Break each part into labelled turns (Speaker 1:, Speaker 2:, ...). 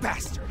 Speaker 1: bastard!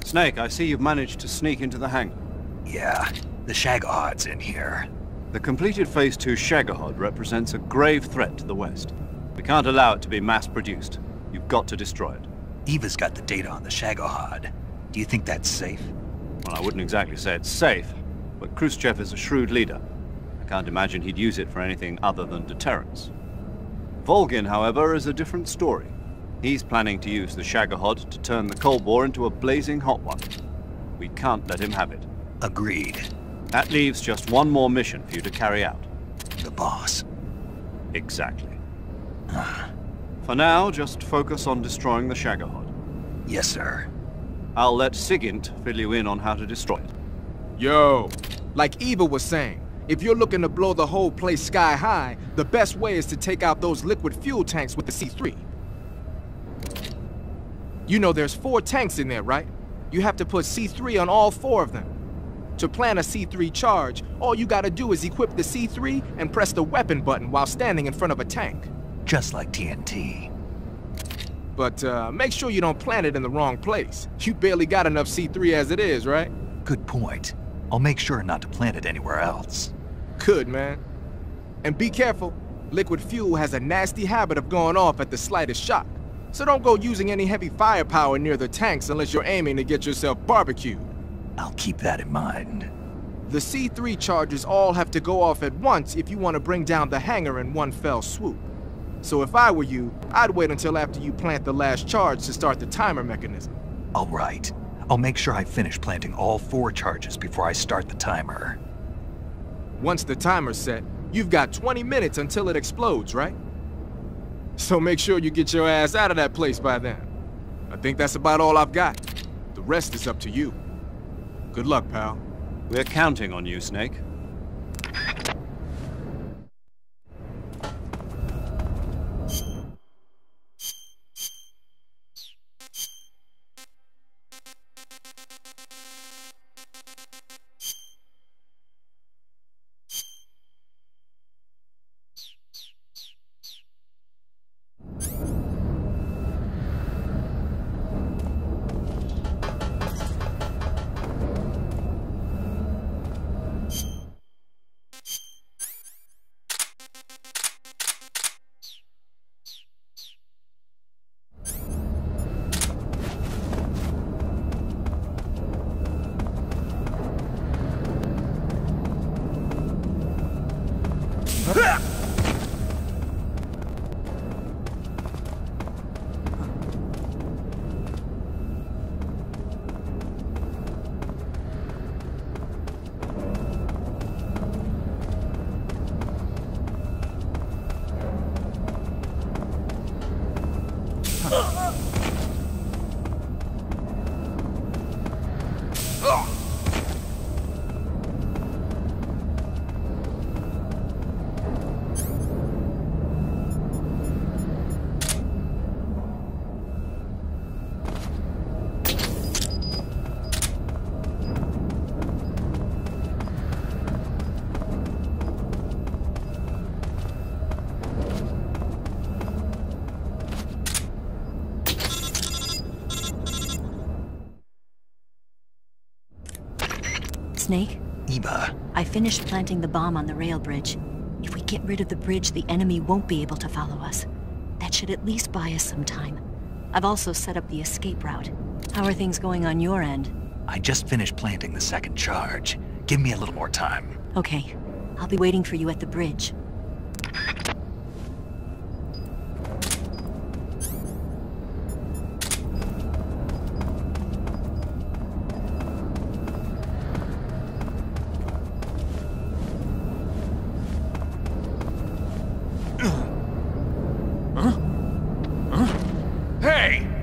Speaker 2: Snake, I see you've managed to sneak into the hangar.
Speaker 3: Yeah, the Shagohod's in here.
Speaker 2: The completed Phase 2 Shagohod represents a grave threat to the West. We can't allow it to be mass-produced. You've got to destroy it.
Speaker 3: Eva's got the data on the Shagohod. Do you think that's safe?
Speaker 2: Well, I wouldn't exactly say it's safe, but Khrushchev is a shrewd leader. I can't imagine he'd use it for anything other than deterrence. Volgin, however, is a different story. He's planning to use the Shagohod to turn the Cold War into a blazing hot one. We can't let him have it.
Speaker 3: Agreed.
Speaker 2: That leaves just one more mission for you to carry out.
Speaker 3: The boss.
Speaker 2: Exactly. For now, just focus on destroying the Shagohod.
Speaker 3: Yes, sir.
Speaker 2: I'll let Sigint fill you in on how to destroy it.
Speaker 1: Yo, like Eva was saying, if you're looking to blow the whole place sky high, the best way is to take out those liquid fuel tanks with the C3. You know there's 4 tanks in there, right? You have to put C3 on all 4 of them. To plan a C3 charge, all you gotta do is equip the C3 and press the weapon button while standing in front of a tank.
Speaker 3: Just like TNT.
Speaker 1: But make sure you don't plant it in the wrong place. You barely got enough C3 as it is, right?
Speaker 3: Good point. I'll make sure not to plant it anywhere else.
Speaker 1: Good, man. And be careful. Liquid fuel has a nasty habit of going off at the slightest shock. So don't go using any heavy firepower near the tanks unless you're aiming to get yourself barbecued.
Speaker 3: I'll keep that in mind.
Speaker 1: The C3 charges all have to go off at once if you want to bring down the hangar in one fell swoop. So if I were you, I'd wait until after you plant the last charge to start the timer mechanism.
Speaker 3: All right. I'll make sure I finish planting all 4 charges before I start the timer.
Speaker 1: Once the timer's set, you've got 20 minutes until it explodes, right? So make sure you get your ass out of that place by then. I think that's about all I've got. The rest is up to you. Good luck, pal.
Speaker 2: We're counting on you, Snake.
Speaker 4: Snake?
Speaker 3: Eva,
Speaker 4: I finished planting the bomb on the rail bridge. If we get rid of the bridge, the enemy won't be able to follow us. That should at least buy us some time. I've also set up the escape route. How are things going on your end?
Speaker 3: I just finished planting the second charge. Give me a little more time.
Speaker 4: Okay. I'll be waiting for you at the bridge.
Speaker 1: Hey!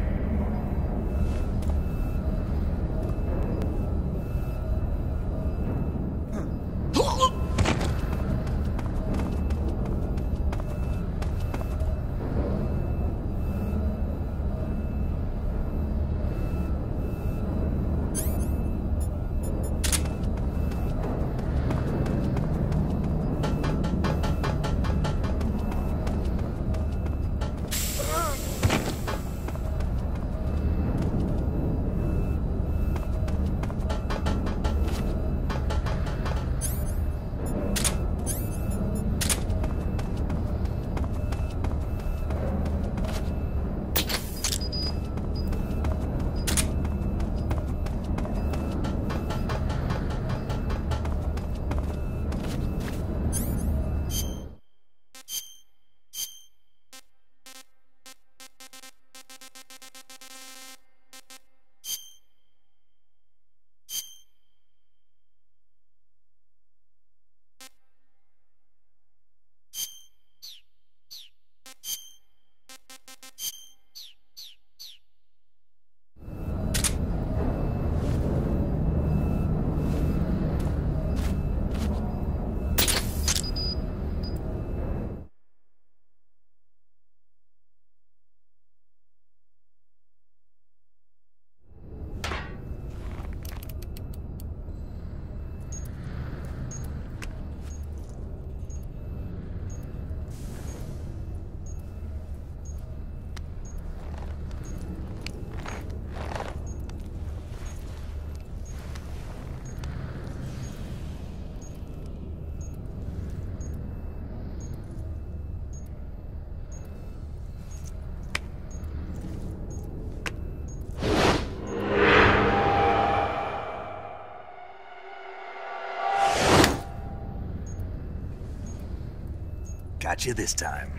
Speaker 3: Got you this time.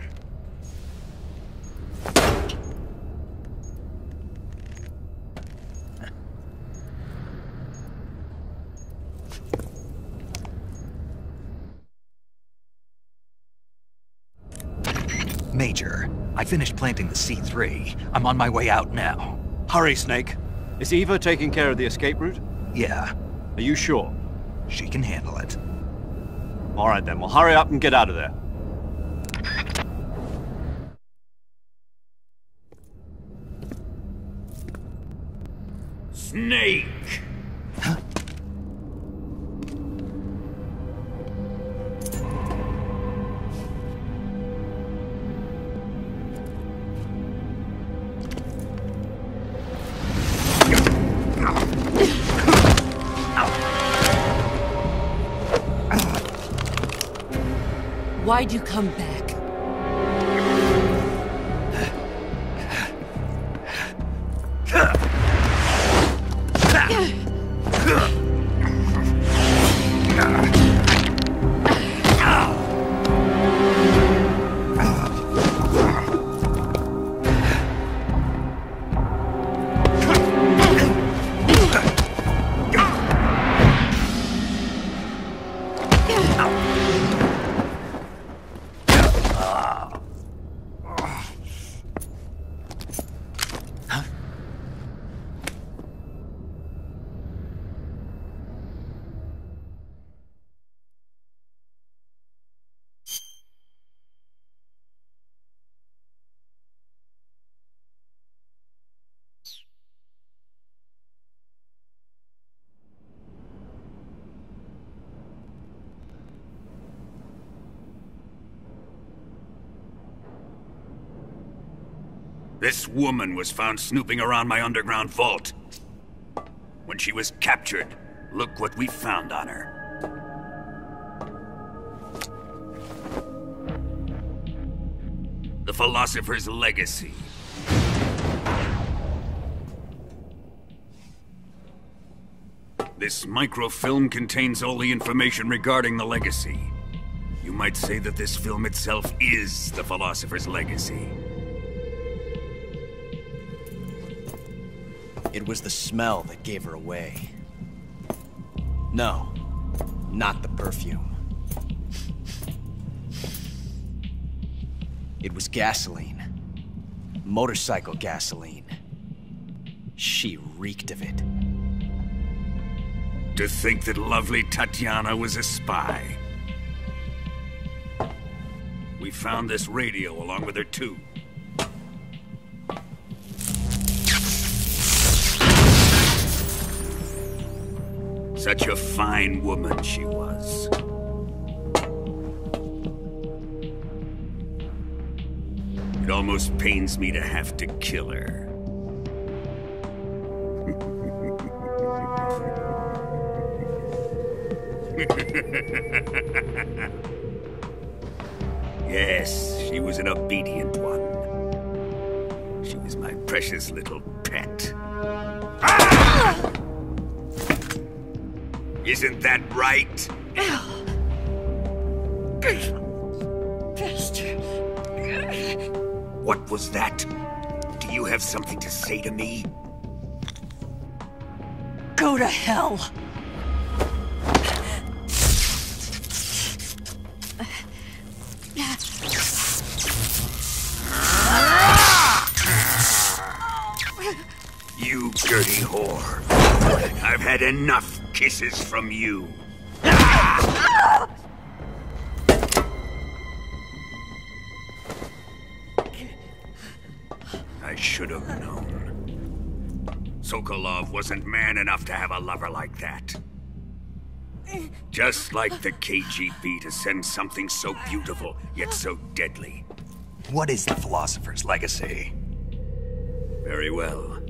Speaker 3: Major, I finished planting the C3. I'm on my way out now.
Speaker 2: Hurry, Snake. Is Eva taking care of the escape route?
Speaker 3: Yeah,
Speaker 2: Are you sure?
Speaker 3: she can handle it.
Speaker 2: All right then, well hurry up and get out of there.
Speaker 5: Snake!
Speaker 6: Why'd you come back?
Speaker 5: This woman was found snooping around my underground vault. When she was captured, Look what we found on her. The Philosopher's Legacy. This microfilm contains all the information regarding the Legacy. You might say that this film itself is the Philosopher's Legacy.
Speaker 7: It was the smell that gave her away. No, not the perfume. It was gasoline. Motorcycle gasoline. She reeked of it.
Speaker 5: To think that lovely Tatiana was a spy. We found this radio along with her too. Such a fine woman she was. It almost pains me to have to kill her. Yes, she was an obedient one. She was my precious little pet. Ah! Isn't that right?
Speaker 6: Bastard.
Speaker 5: What was that? Do you have something to say to me?
Speaker 6: Go to hell.
Speaker 5: You dirty whore. I've had enough kisses from you. I should have known. Sokolov wasn't man enough to have a lover like that. Just like the KGB to send something so beautiful, yet so deadly.
Speaker 3: What is the Philosopher's Legacy?
Speaker 5: Very well.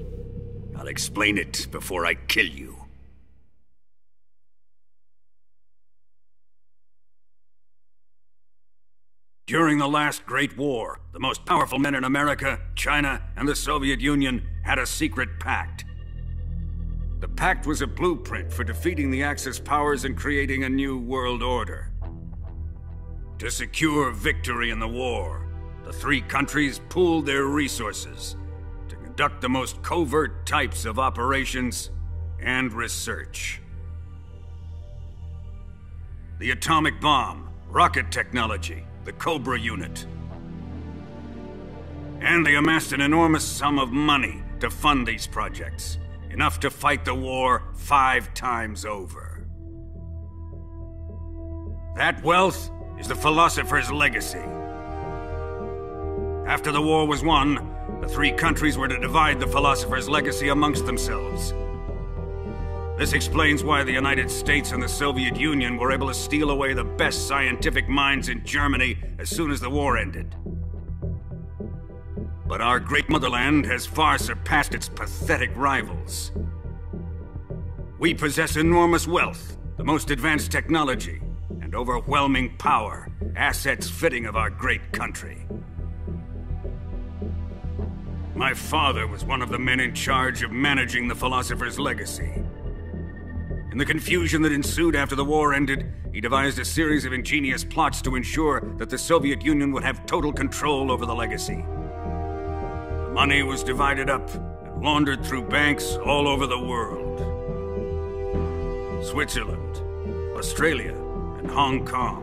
Speaker 5: I'll explain it before I kill you. During the last Great War, the most powerful men in America, China, and the Soviet Union had a secret pact. The pact was a blueprint for defeating the Axis powers and creating a new world order. To secure victory in the war, the three countries pooled their resources to conduct the most covert types of operations and research. The atomic bomb, rocket technology, the Cobra unit. And they amassed an enormous sum of money to fund these projects, enough to fight the war 5 times over. That wealth is the Philosopher's Legacy. After the war was won, the three countries were to divide the Philosopher's Legacy amongst themselves. This explains why the United States and the Soviet Union were able to steal away the best scientific minds in Germany as soon as the war ended. But our great motherland has far surpassed its pathetic rivals. We possess enormous wealth, the most advanced technology, and overwhelming power, assets fitting of our great country. My father was one of the men in charge of managing the Philosopher's Legacy. In the confusion that ensued after the war ended, he devised a series of ingenious plots to ensure that the Soviet Union would have total control over the legacy. The money was divided up and laundered through banks all over the world. Switzerland, Australia, and Hong Kong.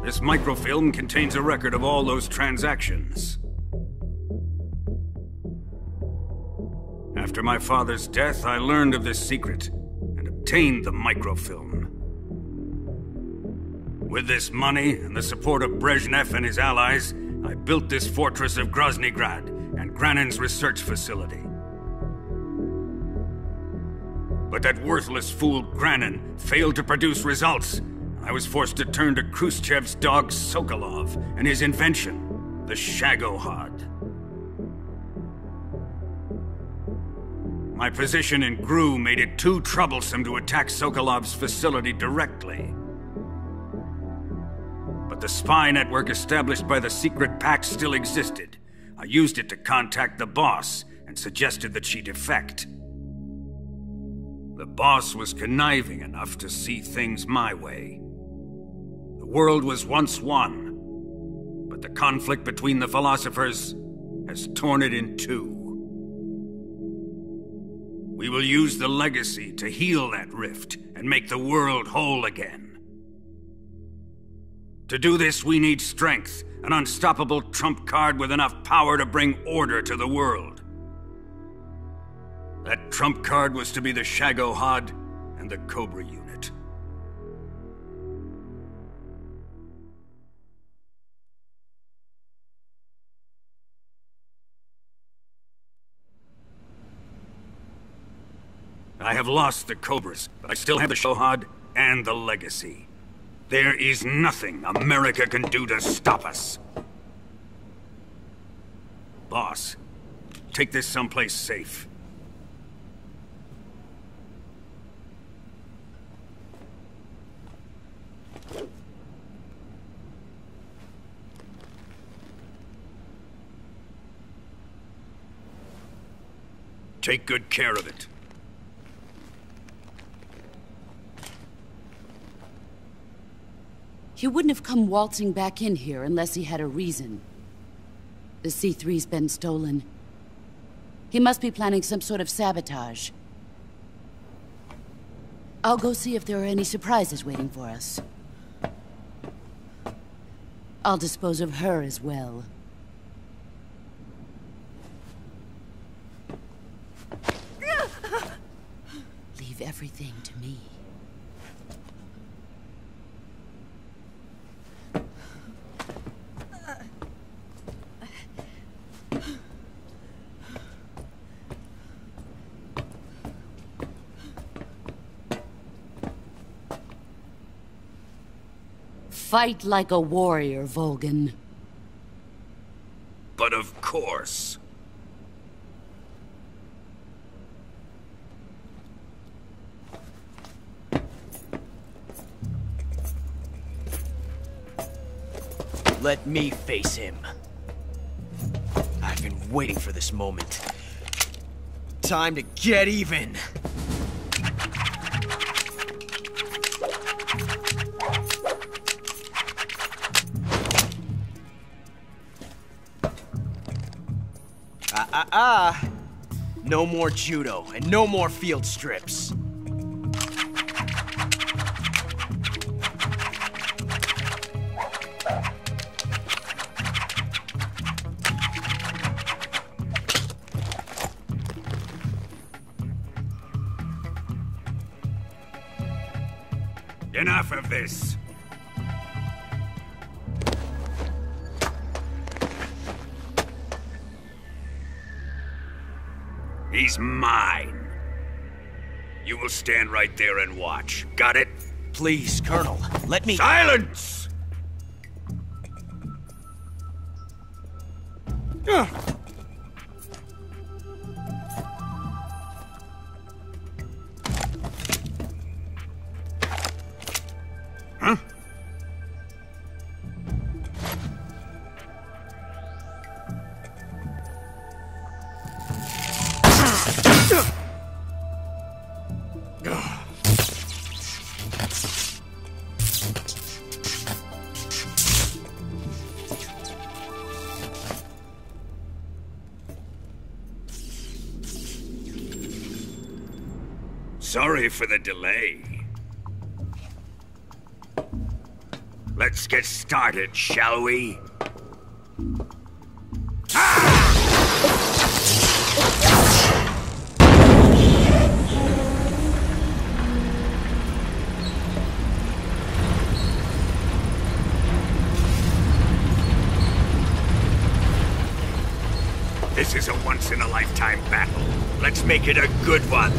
Speaker 5: This microfilm contains a record of all those transactions. After my father's death, I learned of this secret and obtained the microfilm. With this money and the support of Brezhnev and his allies, I built this fortress of Groznygrad and Granin's research facility. But that worthless fool Granin failed to produce results. I was forced to turn to Khrushchev's dog Sokolov and his invention, the Shagohod. My position in GRU made it too troublesome to attack Sokolov's facility directly. But the spy network established by the secret pact still existed. I used it to contact the boss and suggested that she defect. The boss was conniving enough to see things my way. The world was once one, but the conflict between the philosophers has torn it in two. We will use the legacy to heal that rift and make the world whole again. To do this, we need strength, an unstoppable trump card with enough power to bring order to the world. That trump card was to be the Shagohod and the Cobra unit. I have lost the Cobras, but I still have the Shagohod and the legacy. There is nothing America can do to stop us. Boss, take this someplace safe. Take good care of it.
Speaker 6: He wouldn't have come waltzing back in here unless he had a reason. The C3's been stolen. He must be planning some sort of sabotage. I'll go see if there are any surprises waiting for us. I'll dispose of her as well. Leave everything to me. Fight like a warrior, Volgin.
Speaker 5: But of course.
Speaker 7: Let me face him. I've been waiting for this moment. Time to get even. No more judo, and no more field strips.
Speaker 5: Enough of this. He's mine. You will stand right there and watch. Got it?
Speaker 7: Please, Colonel, let me—
Speaker 5: Silence! Huh? Sorry for the delay. Let's get started, shall we? This is a once-in-a-lifetime battle. Let's make it a good one.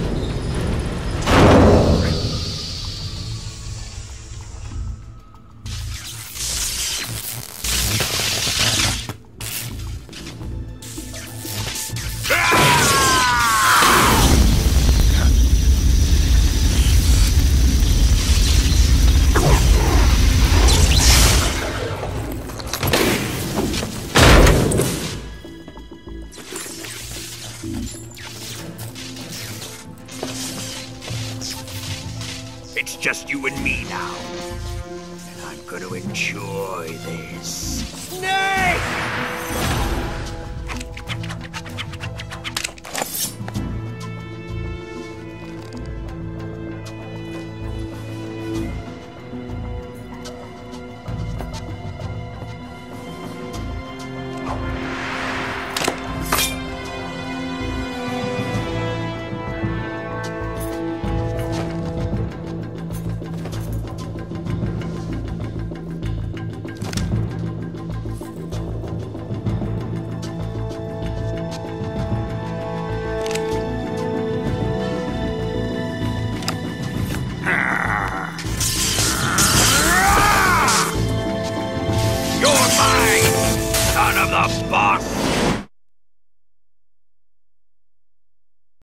Speaker 8: It's just you and me now. And I'm gonna enjoy this. Snake!